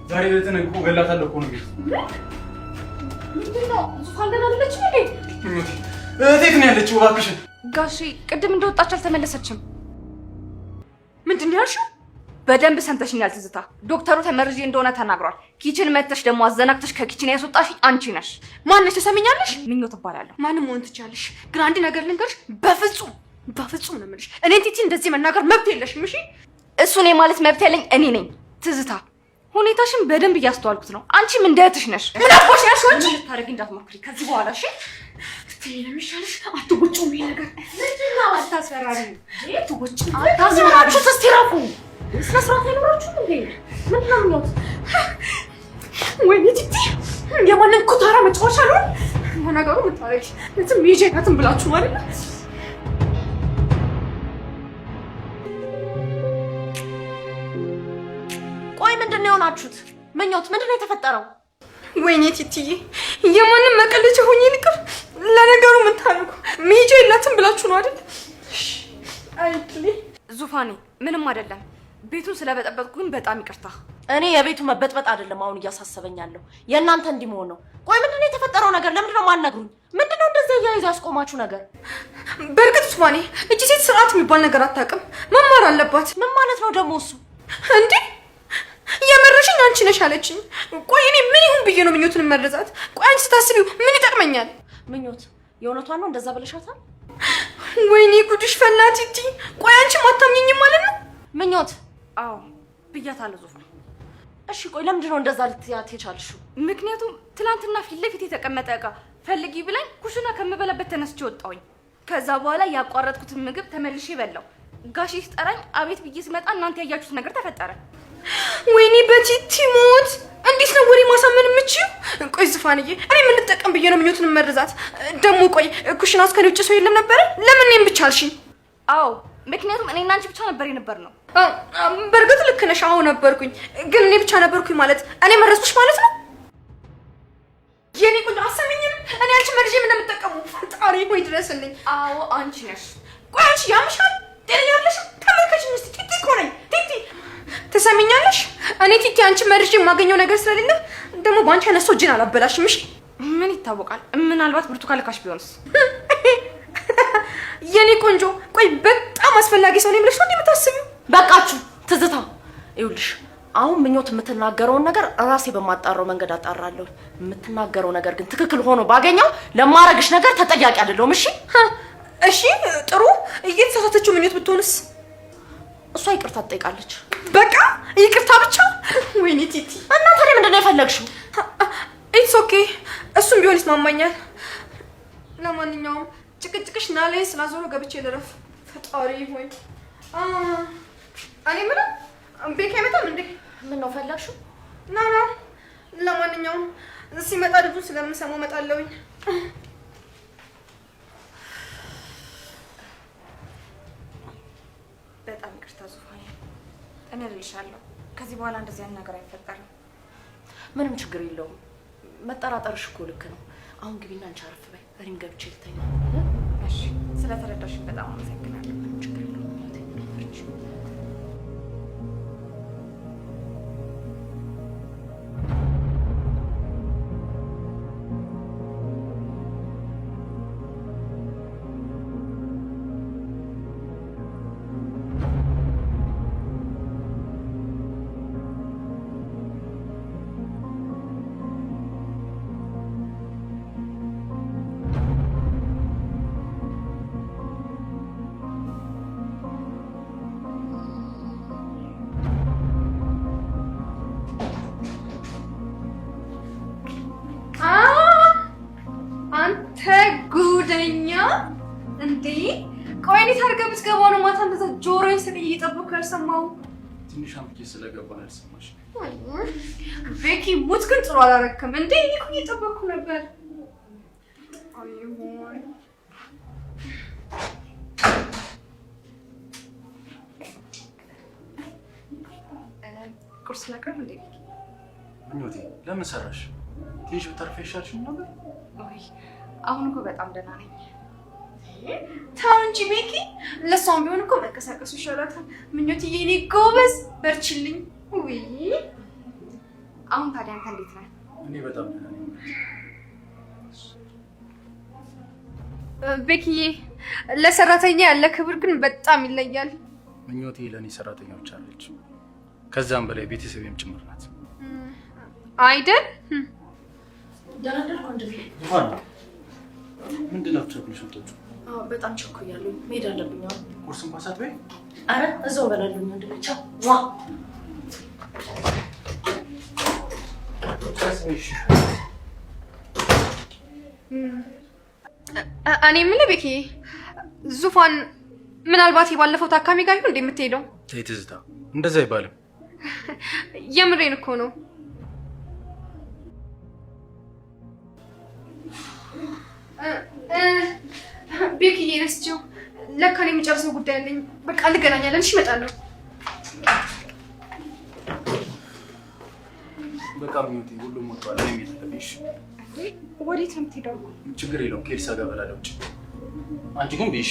ዛሬ ለተነቆ ገላታለሁ እኮ ነው። ምንድነው? ዙፋን ደህና አይደለችም እንዴ? እቴት ነው ያለችው? እባክሽ ጋሺ ቅድም እንደወጣች አልተመለሰችም። ምንድን ነው ያልሽው? በደንብ ሰምተሽኛል ትዝታ። ዶክተሩ ተመርዤ እንደሆነ ተናግሯል። ኪችን መተሽ ደግሞ አዘናግተሽ ከኪችን ያስወጣሽ አንቺ ነሽ። ማነሽ? ተሰሚኛለሽ? ምኞት እባላለሁ። ማንም መሆን ትችያለሽ፣ ግን አንድ ነገር ልንገርሽ፣ በፍጹም ነው የምልሽ። እኔ ቲቲ እንደዚህ መናገር መብት የለሽም። እሺ? እሱ እኔ ማለት መብት ያለኝ እኔ ነኝ ትዝታ። ሁኔታሽን በደንብ እያስተዋልኩት ነው። አንቺም እንደ እህትሽ ነሽ። ምን አጥፎሽ ነሽ? ወንጂ ልታረጊ እንዳትሞክሪ ከዚህ በኋላ እሺ? ትይ ለምሻለሽ አትጎጭም። ይሄ ነገር ምንድነው? አታስፈራሪ። አታስፈራሪ። ተስተራፉ ስነ ስርዓት አይኖራችሁም እንዴ? ምንድነው ምኞት? ወይኔ ቲቲ የማንን ኩታራ መጫወቻ ነው ነገሩ? ምታረጊ ምንም ይጀካትን ብላችሁ ማለት ነው። ቆይ ምንድነው የሆናችሁት? ምኞት ምንድነው የተፈጠረው? ወይኔ ቲቲዬ የማንም መቀለጃ ሆኜ ልቅር። ለነገሩ ምን ታረጉ? ሚጄ የላትም ብላችሁ ነው አይደል? አይክሊ ዙፋኔ ምንም አይደለም። ቤቱን ስለበጠበጥኩ ግን በጣም ይቅርታ። እኔ የቤቱ መበጥበጥ አይደለም አሁን እያሳሰበኛለሁ፣ የእናንተ እንዲመሆን ነው። ቆይ ምንድነው የተፈጠረው ነገር? ለምንድነው ማነግሩኝ? ምንድነው እንደዚህ እያይዛ ያስቆማችሁ ነገር? በእርግጥ ዙፋኔ እቺ ሴት ስርዓት የሚባል ነገር አታውቅም፣ መማር አለባት። ምን ማለት ነው ደግሞ እሱ? እንዴ የመረሽኝ አንቺ ነሽ አለችኝ። ቆይ እኔ ምን ይሁን ብዬ ነው ምኞትን መረዛት? ቆይ አንቺ ስታስቢው ምን ይጠቅመኛል? ምኞት የእውነቷን ነው እንደዛ ብለሻታል? ወይኔ ጉድሽ ፈላ ቲቲ። ቆይ አንቺ ማታምኚኝም ማለት ነው? ምኞት አዎ ብያታለሁ ዙፋን። እሺ ቆይ ለምንድን ነው እንደዛ ልትያት የቻልሽው? ምክንያቱም ትናንትና ፊት ለፊት የተቀመጠ እቃ ፈልጊ ብላኝ ኩሽና ከምበላበት ተነስቼ ወጣሁኝ። ከዛ በኋላ ያቋረጥኩትን ምግብ ተመልሼ በላው። ጋሼ ሲጠራኝ አቤት ብዬ ስመጣ እናንተ ያያችሁት ነገር ተፈጠረ። ወይኔ በቲቲ ሞት! እንዴት ነው ወሬ ማሳመን የምችይው? ቆይ ዙፋንዬ እኔ ምን ልጠቀም ብዬ ነው ምኞትን መረዛት? ደግሞ ቆይ ኩሽና ውስጥ ከኔ ውጭ ሰው የለም ነበረ? ለምን እኔም ብቻ አልሽኝ? አዎ ምክንያቱም እኔና አንቺ ብቻ ነበር የነበር ነው። በእርግጥ ልክ ነሽ። አዎ ነበርኩኝ፣ ግን እኔ ብቻ ነበርኩኝ ማለት እኔ መረዝኩሽ ማለት ነው? የኔ ቆንጆ አሰሚኝም እኔ አንቺ መርዤ ምን እንደምጠቀሙ ፈጣሪ ሆይ ድረስልኝ። አዎ አንቺ ነሽ። ቆይ አንቺ ያምሻል? ጤነኛ አይደለሽ? ተመልከችኝ እስቲ። ቲቲ እኮ ነኝ ቲቲ። ትሰሚኛለሽ? እኔ ቲቲ አንቺ መርዤ የማገኘው ነገር ስለሌለ ደግሞ ባንቺ ያነሰው እጅን አላበላሽም። እሺ ምን ይታወቃል? ምናልባት ብርቱካን ልካሽ ቢሆንስ? የኔ ቆንጆ ቆይ በጣም አስፈላጊ ሰው ነኝ ብለሽ ነው የምታስቢው? በቃችሁ ትዝታ። ይኸውልሽ አሁን ምኞት የምትናገረውን ነገር ራሴ በማጣራው መንገድ አጣራለሁ። የምትናገረው ነገር ግን ትክክል ሆኖ ባገኘው ለማረግሽ ነገር ተጠያቂ አይደለሁም። እሺ እሺ ጥሩ። እየተሳሳተችው ምኞት ብትሆንስ? እሷ ይቅርታ ትጠይቃለች። በቃ ይቅርታ ብቻ? ወይኔ ቲቲ እና ታዲያ ምንድነው የፈለግሽው? ኢትስ ኦኬ እሱም ቢሆን ይስማማኛል። ለማንኛውም ጭቅጭቅሽ ና ላይ ስላዞሮ ገብቼ ልረፍ። ፈጣሪ ሆይ እኔ ምንም ቤት አይመጣም እንዴ? ምን ነው ፈለግሽው? ና ለማንኛውም ሲመጣ ልጁ ስለምሰማው እመጣለሁኝ። በጣም ይቅርታ ዙፋኔ፣ እኔ እልልሻለሁ ከዚህ በኋላ እንደዚህ አይነት ነገር አይፈጠርም። ምንም ችግር የለውም። መጠራጠርሽ እኮ ልክ ነው። አሁን ግቢና አንቺ አረፍ በይ፣ እኔም ገብቼ ልተኛ። እሺ ስለተረዳሽኝ በጣም አመሰግናለሁ። ምንም ችግር የለውም። እንዴ ቆይ እኔ ታርገብ እስገባው ነው ማታ እንደዛ ጆሮዬን ስለ እየጠበኩ ያልሰማው ትንሽ አምጪ ስለገባን አልሰማሽ። ቤኪ ሙት ግን ጥሩ አላረከም እንዴ? እኔ እኮ እየጠበኩ ነበር። አይሆን ቁርስ ላቅርብ እንዴ? ምኞቴ ለምን ሰራሽ? ትንሽ ብታርፊ ይሻልሽ ነበር። አይ አሁን እኮ በጣም ደህና ነኝ። ታው እንጂ ቤኪ ለሷም ቢሆን እኮ መቀሳቀሱ ይሻላታል። ምኞትዬ እኔ ጎበዝ በርችልኝ። ውይ አሁን ታዲያ አንተ እንዴት ነህ? እኔ በጣም ደህና ነኝ። ቤኪዬ ለሰራተኛ ያለ ክብር ግን በጣም ይለያል። ምኞቴ ለእኔ ሰራተኞች አለች፣ ከዛም በላይ ቤተሰቤም ጭምር ናት። አይደል? ደህና ደር ወንድሜ። ዙፋን ምንድን ነው ቸኩልሽ ወጥቶ? በጣም ቸኩያለሁ፣ መሄድ አለብኝ። ቁርስ እንኳን ሳትበይ? አረ እዛው እበላለሁ ወንድሜ። ቻው። እኔ የምልህ ቤኪ፣ ዙፋን ምናልባት የባለፈው ታካሚ ጋር ይሁን እንደምትሄደው? ተይ ትዝታ፣ እንደዛ አይባልም። የምሬን እኮ ነው። ቤኪዬ ረስቼው፣ ለካ እኔ የምጨርሰው ጉዳይ አለኝ። በቃ እንገናኛለን። እሺ እመጣለሁ። በቃ ምኞቴ ሁሉም ወጥቷል። እኔ የምትጠብሽ ወዴት ነው የምትሄደው? ችግር የለውም ከኤልሳ ጋር እበላለሁ ውጭ። አንቺ ግን ብይሽ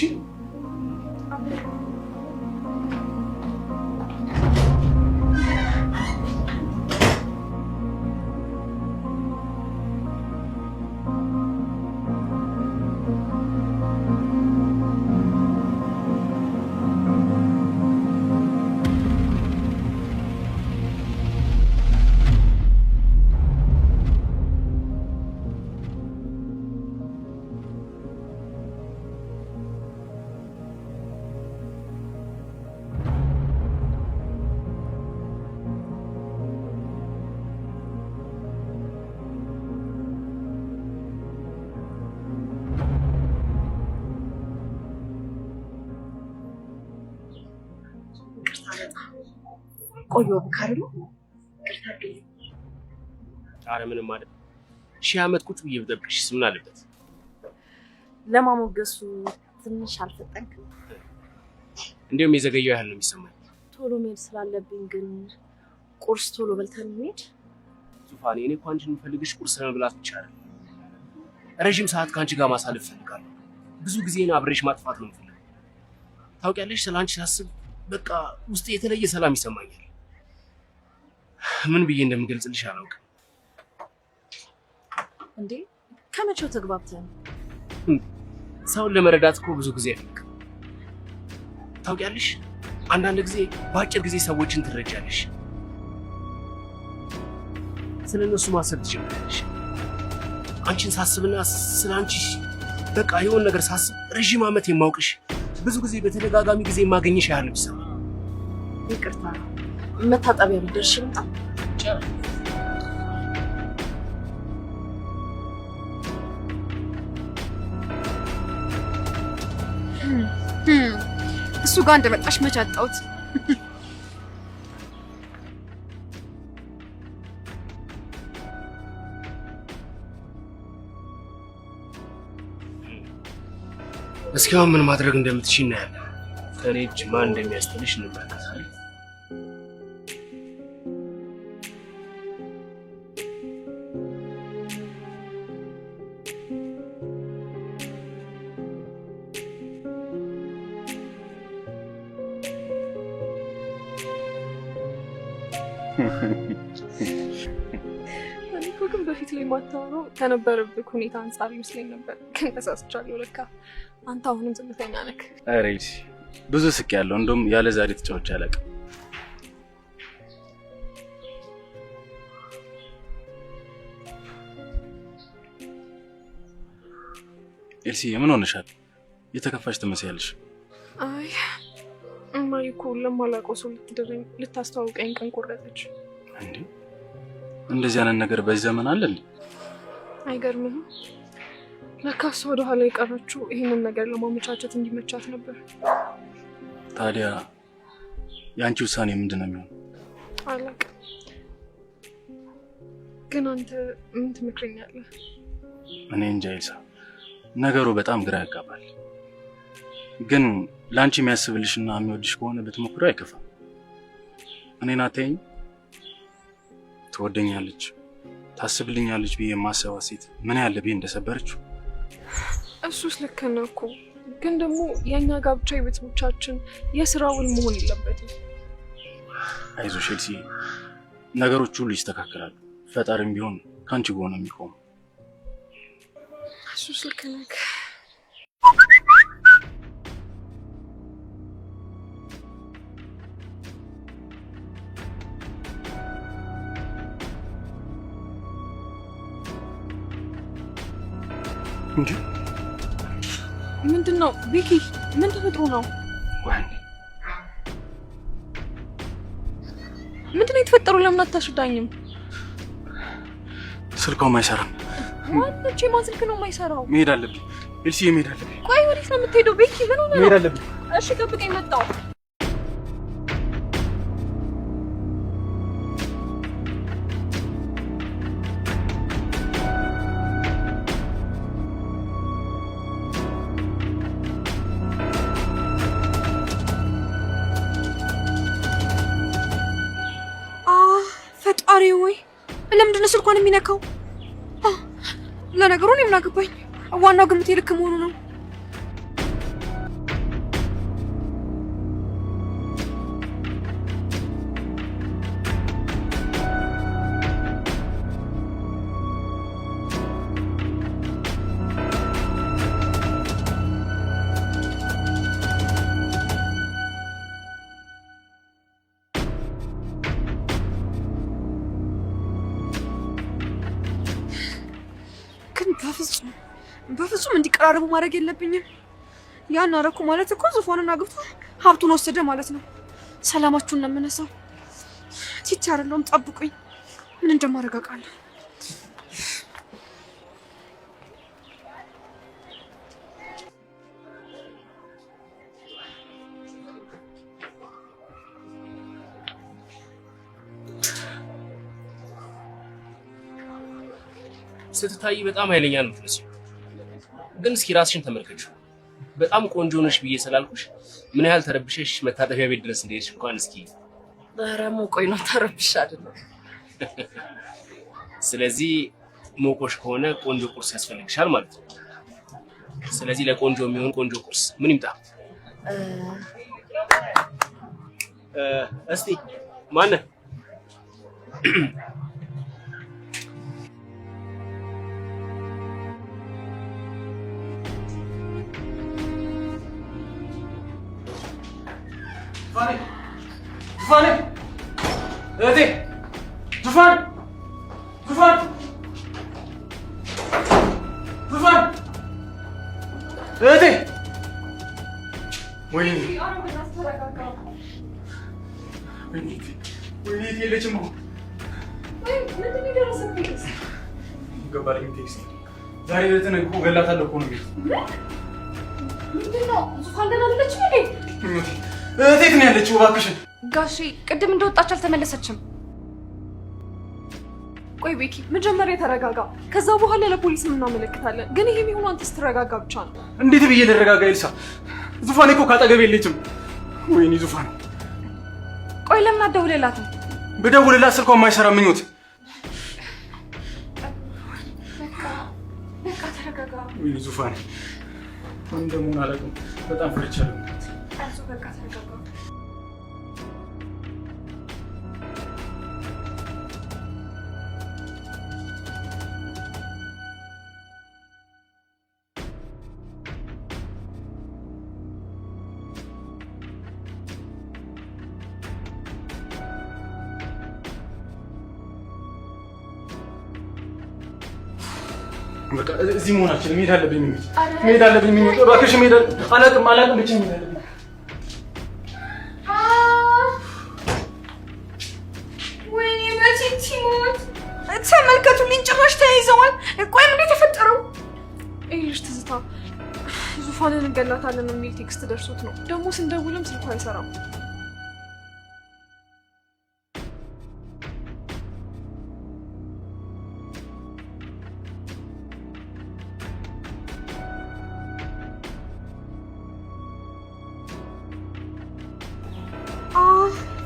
ቆዮ ብካርሉ አረ ምንም ማለት 1000 ዓመት ቁጭ ብዬ ብጠብቅሽስ ምን አለበት? ለማሞገሱ ትንሽ አልፈጠንክም? እንደውም የዘገየው ያህል ነው የሚሰማኝ። ቶሎ መሄድ ስላለብኝ ግን ቁርስ ቶሎ በልተን እንሂድ። ዙፋኔ፣ እኔ እኮ አንቺን የምፈልግሽ ቁርስ ለመብላት ብቻ አይደለም። ረጅም ሰዓት ከአንቺ ጋር ማሳለፍ ፈልጋለሁ። ብዙ ጊዜን አብሬሽ ማጥፋት ነው የምፈልገው። ታውቂያለሽ፣ ስላንቺ ሳስብ በቃ ውስጤ የተለየ ሰላም ይሰማኛል። ምን ብዬ እንደምገልጽልሽ አላውቅም። እንዴ ከመቼው ተግባብተን? ሰውን ለመረዳት እኮ ብዙ ጊዜ አይፈልግም። ታውቂያለሽ፣ አንዳንድ ጊዜ በአጭር ጊዜ ሰዎችን ትረጃለሽ። ስለነሱ ማሰብ ትጀምራለሽ። አንቺን ሳስብና ስለአንቺ በቃ የሆነ ነገር ሳስብ ረጅም ዓመት የማውቅሽ ብዙ ጊዜ በተደጋጋሚ ጊዜ የማገኝሽ ያህል ነው። ይቅርታ፣ መታጠቢያ ልደርሽ ልምጣ? እሱ ጋር እንደመጣሽ መች አጣሁት። እስካሁን ምን ማድረግ እንደምትችይ እናያለን። ከኔ እጅ ማን እንደሚያስጥልሽ እንመለከታለን። እኮ ግን በፊት ላይ ማታወራው ከነበረብህ ሁኔታ አንጻር ይመስለኝ ነበር፣ ግን ተሳስቻለሁ። ለካ አንተ አሁንም ዝምተኛ ነህ። ኧረ ብዙ ስቅ ያለው እንደውም ያለ ዛሬ ተጫውቼ አላውቅም። ኤልሲ ምን ሆነሻል? የተከፋሽ ትመስያለሽ። አይ እማዬ እኮ ለማላውቀው ሰው ልታስተዋውቀኝ ቀን ቆረጠች። እንዴ እንደዚህ አይነት ነገር በዚህ ዘመን አለ እንዴ? አይገርምህም? ለካስ ወደ ኋላ የቀረችው ይሄንን ነገር ለማመቻቸት እንዲመቻት ነበር። ታዲያ የአንቺ ውሳኔ ምንድን ነው የሚሆነው? አላውቅም፣ ግን አንተ ምን ትመክረኛለህ? እኔ እንጃ ኤልሳ፣ ነገሩ በጣም ግራ ያጋባል። ግን ለአንቺ የሚያስብልሽና የሚወድሽ ከሆነ ብትሞክረው አይከፋም። እኔን አታይኝ? ትወደኛለች፣ ታስብልኛለች ብዬ የማሰባት ሴት ምን ያለ ብዬ እንደሰበረችው። እሱስ ልክ ነህ እኮ፣ ግን ደግሞ የእኛ ጋብቻ የቤተሰቦቻችን የስራ ውል መሆን የለበትም። አይዞሽ ኤልሲ፣ ነገሮች ሁሉ ይስተካከላሉ። ፈጣሪም ቢሆን ካንቺ ጎን ነው የሚቆመው። እሱ ልክ ነህ። እንዴ ምንድነው ቤኪ? ምን ተፈጥሮ ነው? ወይኔ ምንድነው የተፈጠረው? ለምን አታስረዳኝም? ስልኳም አይሰራም። ማንቺ ማን ስልክ ነው የማይሰራው? መሄድ አለብኝ ኤልሲ፣ መሄድ አለብኝ። ቆይ ወዴት ነው የምትሄደው ቤኪ? ምን ሆነህ ነው? መሄድ አለብኝ። እሺ ጠብቀኝ፣ መጣሁ። ፈጣሪ ወይ ለምንድን ነው ስልኳን የሚነካው? ለነገሩ እኔ ምን አገባኝ? ዋናው ግምቴ ልክ መሆኑ ነው። በፍጹም እንዲቀራረቡ ማድረግ የለብኝም። ያን አደረኩ ማለት እኮ ዙፋንን አግብቶ ሀብቱን ወሰደ ማለት ነው። ሰላማችሁን ነው የምነሳው። ቲቻ አይደለሁም፣ ጠብቁኝ። ምን እንደማደርግ አውቃለሁ። ስትታይ በጣም ኃይለኛ ነው የምትመስለው፣ ግን እስኪ ራስሽን ተመልከችው። በጣም ቆንጆ ነሽ ብዬ ስላልኩሽ ምን ያህል ተረብሸሽ መታጠቢያ ቤት ድረስ እንደሄድሽ እንኳን እስኪ። ኧረ ሞቆኝ ነው፣ ተረብሽ አይደለም። ስለዚህ ሞቆሽ ከሆነ ቆንጆ ቁርስ ያስፈልግሻል ማለት ነው። ስለዚህ ለቆንጆ የሚሆን ቆንጆ ቁርስ ምን ይምጣ? እስቲ ማነህ? ዙፋኔ እህቴ፣ ዙፋን ዙፋን ዙፋን እህቴ። ወይኔ ወይኔ የለችም እኮ። ገባልኝ ቴክስት ዛሬ እህትን እኮ ገላታለሁ እኮ ነው ቤት። ምንድን ነው ዙፋን ገና አይደለችም እንዴ? እህቴ የት ነው ያለችው? እባክሽን ጋሼ ቅድም እንደወጣች አልተመለሰችም። ቆይ ቤኪ መጀመሪያ ተረጋጋ፣ ከዛ በኋላ ለፖሊስ እናመለክታለን። ግን ይሄ የሚሆነው አንተ ስትረጋጋ ብቻ ነው። እንዴት ብዬ ልረጋጋ ኤልሳ? ዙፋኔ እኮ ካጠገቤ የለችም። ወይኔ ዙፋን። ቆይ ለምን አትደውልላትም? ብደውልላት ስልኳ የማይሰራ ምኞት። በቃ ተረጋጋ። ወይኔ ዙፋኔ ምን እንደምሆን አላውቅም። በጣም ፈርቻለሁ። በቃ ተረጋጋ። በቃ እዚህ መሆናችን መሄድ አለብኝ። መሄድ አለብኝ። እባክሽ መሄድ አላውቅም ብቻ መሄድ አለብኝ። ወይኔ በቲቲ ሞት ተመልከቱልኝ፣ ጭራሽ ተያይዘዋል። ቆይ ምንድን የተፈጠረው? ይኸውልሽ ትዝታ ዙፋንን እንገላታለን የሚል ቴክስት ደርሶት ነው። ደግሞ ስንደውልም ስልኩ አይሰራም።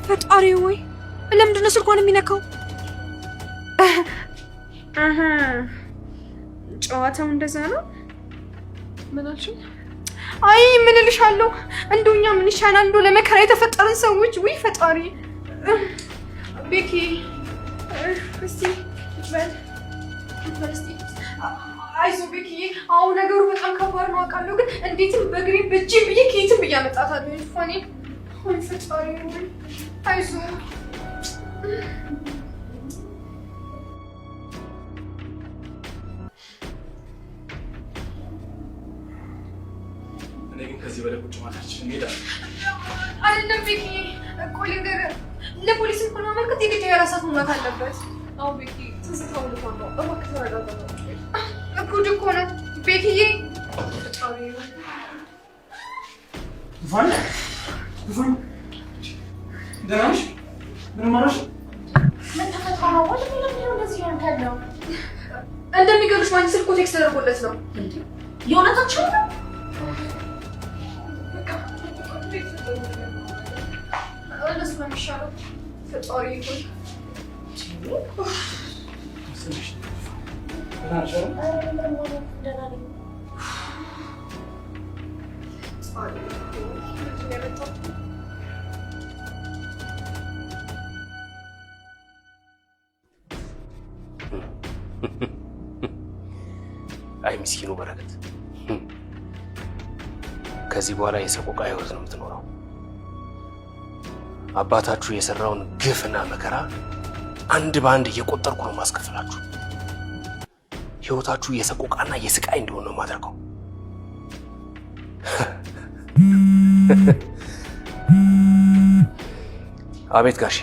ፈጣሪ ወይ ለምንድን ነው ስልኳን የሚነካው? ጨዋታው እንደዛ ነው። ምን አልሽኝ? አይ ምን እልሻለሁ፣ እንደውኛ ምን ይሻላል? እንደው ለመከራ የተፈጠረን ሰዎች ወይ ፈጣሪ። ቤኪ እስቲ በል አይዞህ ቤኪዬ። አሁን ነገሩ በጣም ከባድ ነው አውቃለሁ፣ ግን እንዴትም በእግሬ በእጄም ብዬ ከየትም ብዬ አመጣታለሁ። ፋኒ አሁን ፈጣሪ ነው። አይዞህ እኔ ግን ከዚህ በላይ ቁጭ ማለታችን እንሄዳለን። አይደለም ቤኪዬ፣ ቆይ ልንገርህ፣ ለፖሊስ እንኳን ማመልከት የግድ የራሳት መሙላት አለበት። አዎ ቤኪ ትዝታው ልኳን ነው። እባክህ ተረጋጋ። ጉድ እኮ ነው ቤኪዬ። ፈጣሪ ነው። ዙፋን ደህና ነሽ? ምንም አልሆንሽ? ምን ተፈጥሮ ነው? ለምን እንደዚህ ያንተለው? እንደሚገርምሽ ማን ስልኩ ቴክስት ተደርጎለት ነው። የእውነታቸው ነው? እነሱ ነው የሚሻለው። ፈጣሪ ይሁን። አይ ምስኪኑ በረከት፣ ከዚህ በኋላ የሰቆቃ ህይወት ነው የምትኖረው። አባታችሁ የሰራውን ግፍና መከራ አንድ በአንድ እየቆጠርኩ ነው ማስከፈላችሁ። ህይወታችሁ የሰቆቃና የስቃይ እንደሆነ ነው ማድረገው። አቤት ጋሼ።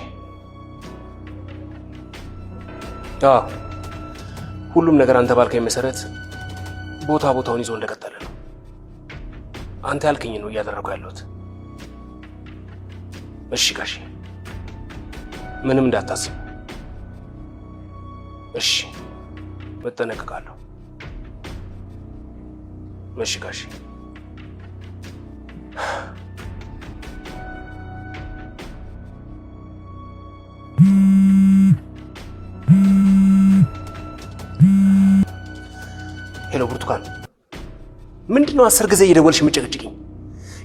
ሁሉም ነገር አንተ ባልከኝ መሰረት ቦታውን ይዞ እንደቀጠለ ነው። አንተ ያልከኝ ነው እያደረኩ ያለሁት። እሺ ጋሼ፣ ምንም እንዳታስብ። እሺ፣ እጠነቀቃለሁ። እሺ ጋሼ። ሄሎ ብርቱካን፣ ምንድነው 10 ጊዜ እየደወልሽ የምጨቅጭቅኝ?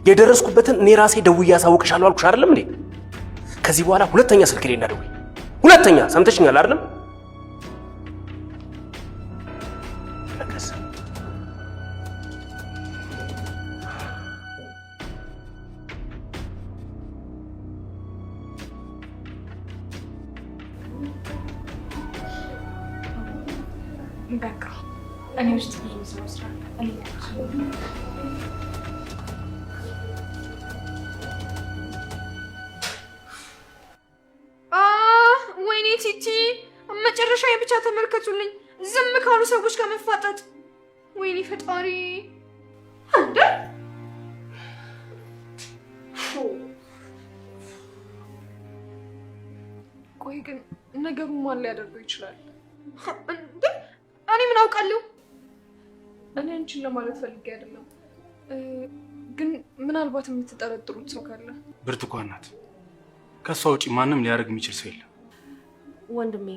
የደረስኩበትን እኔ ራሴ ደውዬ አሳውቅሻለሁ አልኩሽ አይደለም እንዴ? ከዚህ በኋላ ሁለተኛ ስልክ ላይ እንዳትደውይ። ሁለተኛ ሰምተሽኛል አይደለም? ለከስ በቃ እኔ ውስጥ ብዙ ስራ ወይኔ ቲቲ፣ መጨረሻ ብቻ ተመልከቱልኝ። ዝም ካሉ ሰዎች ጋር መፋጠጥ። ወይኔ ፈጣሪ። እንዴ ቆይ ግን ነገሩን ማን ሊያደርገው ይችላል? እንዴ እኔ ምን አውቃለሁ? እኔ አንቺን ለማለት ፈልጌ አይደለም፣ ግን ምናልባት የምትጠረጥሩት ሰው ካለ። ብርቱካን ናት። ከሷ ውጪ ማንም ሊያደርግ የሚችል ሰው የለም። ወንድሜ፣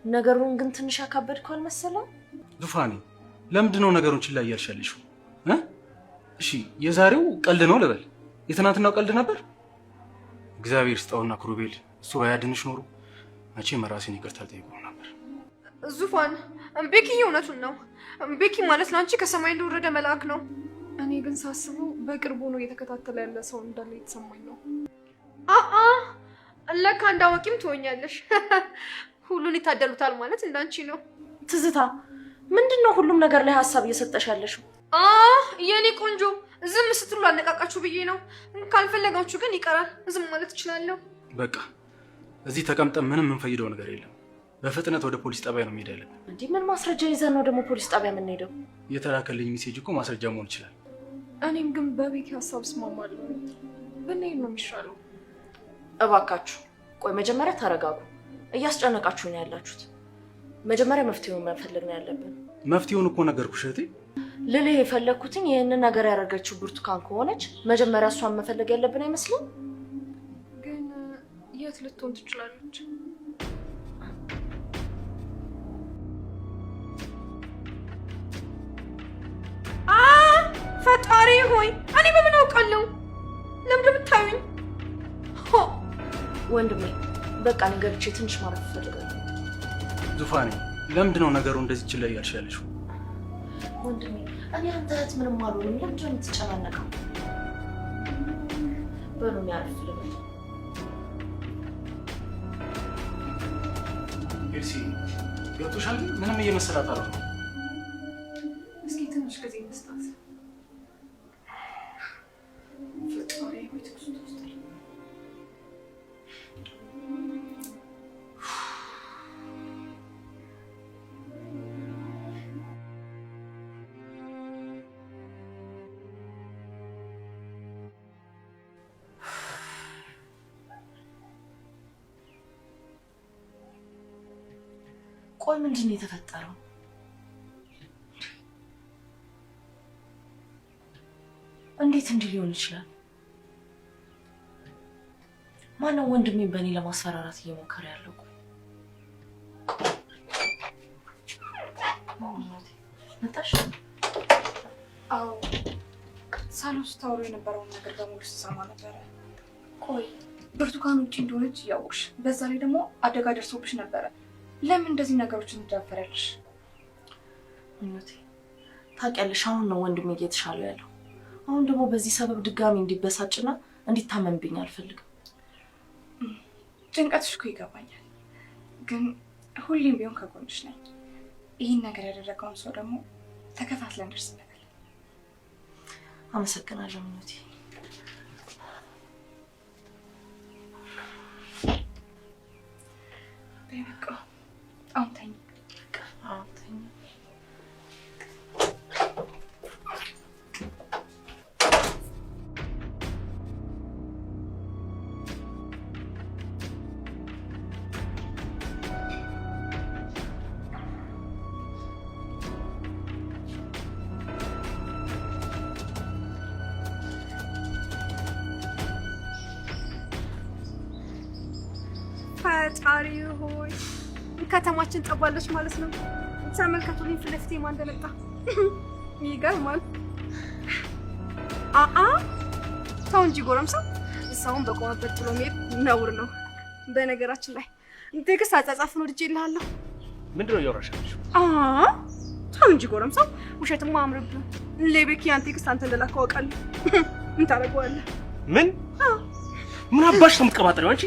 ነገሩን ግን ትንሽ ያካበድከው አልመሰለም? ዙፋኔ፣ ለምንድን ነው ነገሩን ችላ እያልሽ ያለሽው? እሺ የዛሬው ቀልድ ነው ልበል፣ የትናንትናው ቀልድ ነበር? እግዚአብሔር ስጣውና ክሩቤል እሱ ባያድንሽ ኖሮ መቼም ራሴን ይቅርታ አልጠይቀውም ነበር። ዙፋን፣ ቤኪ እውነቱን ነው። ቤኪ ማለት ለአንቺ ከሰማይ እንደወረደ መልአክ ነው። እኔ ግን ሳስበው በቅርቡ ነው እየተከታተለ ያለ ሰው እንዳለ የተሰማኝ ነው። ለካ እንዳወቂም ትሆኛለሽ። ሁሉን ይታደሉታል ማለት እንዳንቺ ነው። ትዝታ፣ ምንድነው ሁሉም ነገር ላይ ሀሳብ እየሰጠሽ ያለሽው? የኔ ቆንጆ፣ ዝም ስትሉ አነቃቃችሁ ብዬ ነው። ካልፈለጋችሁ ግን ይቀራል፣ ዝም ማለት እችላለሁ። በቃ እዚህ ተቀምጠን ምንም የምንፈይደው ነገር የለም። በፍጥነት ወደ ፖሊስ ጣቢያ ነው መሄድ ያለብን። እንዴ ምን ማስረጃ ይዘን ነው ደግሞ ፖሊስ ጣቢያ የምንሄደው? የተላከልኝ ሜሴጅ እኮ ማስረጃ መሆን ይችላል። እኔም ግን በቤኪ ሀሳብ እስማማለሁ። ብንሄድ ነው የሚሻለው። እባካችሁ ቆይ መጀመሪያ ተረጋጉ። እያስጨነቃችሁ ነው ያላችሁት። መጀመሪያ መፍትሄውን መፈለግ ነው ያለብን። መፍትሄውን እኮ ነገርኩሽ እህቴ። ልልህ የፈለግኩትኝ ይህንን ነገር ያደረገችው ብርቱካን ከሆነች መጀመሪያ እሷን መፈለግ ያለብን አይመስልም? ግን የት ልትሆን ትችላለች? ፈጣሪ ሆይ፣ እኔ በምን አውቃለሁ? ለምን ብታዩኝ? ወንድሜ በቃ ነገርቼ ትንሽ ማረፍ እፈልጋለሁ። ዙፋኔ ለምንድን ነው ነገሩ እንደዚህ ችላ እያልሽ ያለሽው? ወንድሜ እኔ አንተ እህት ምንም አልሆንም። ለምንድን ነው የምትጨናነቀው? በሉን ያረፍ ልበል። ኤልሲ ገብቶሻል? ምንም እየመሰላት አለ። እስኪ ትንሽ ጊዜ መስጣት ፈጣሪ ቤት ውስጥ ቆይ ምንድን ነው የተፈጠረው? እንዴት እንዲህ ሊሆን ይችላል? ማነው ወንድሜን በእኔ ለማስፈራራት እየሞከረ ያለው? መጣሽ? አዎ፣ ሳሎን ስታወሩ የነበረውን ነገር በሙሉ ስሰማ ነበረ። ቆይ ብርቱካን ውጭ እንደሆነች እያወቅሽ በዛ ላይ ደግሞ አደጋ ደርሶብሽ ነበረ። ለምን እንደዚህ ነገሮችን ትዳፈሪያለሽ? እውነቴ ታውቂያለሽ፣ አሁን ነው ወንድሜ እየተሻለው ያለው። አሁን ደግሞ በዚህ ሰበብ ድጋሚ እንዲበሳጭና እንዲታመምብኝ አልፈልግም። ጭንቀትሽ እኮ ይገባኛል፣ ግን ሁሌም ቢሆን ከጎንሽ ነኝ። ይህን ነገር ያደረገውን ሰው ደግሞ ተከታትለን እንደርስበታለን። አመሰግናለሁ እውነቴ። በቃ አሁን ተኝ። አሁን ተኝ። ፈጣሪ ሆይ ከተማችን ጠባለች ማለት ነው። ተመልከቱልኝ ፊት ለፊቴ ማን እንደመጣ። ይገርማል። ተው እንጂ ጎረምሳ፣ ሰውን በቆመበት ጥሎ መሄድ ነውር ነው። በነገራችን ላይ ቴክስት አጻጻፍን ወድጄልሃለሁ። ምንድነው እያወራሽ ያለሽው? ተው እንጂ ጎረምሳ፣ ውሸትማ አምርብህ። ለቤኪ ያን ቴክስት አንተ እንደላከው አውቃለሁ። ምን ታደርገዋለህ? ምን አባሽ ነው የምትቀባጥሪው አንቺ?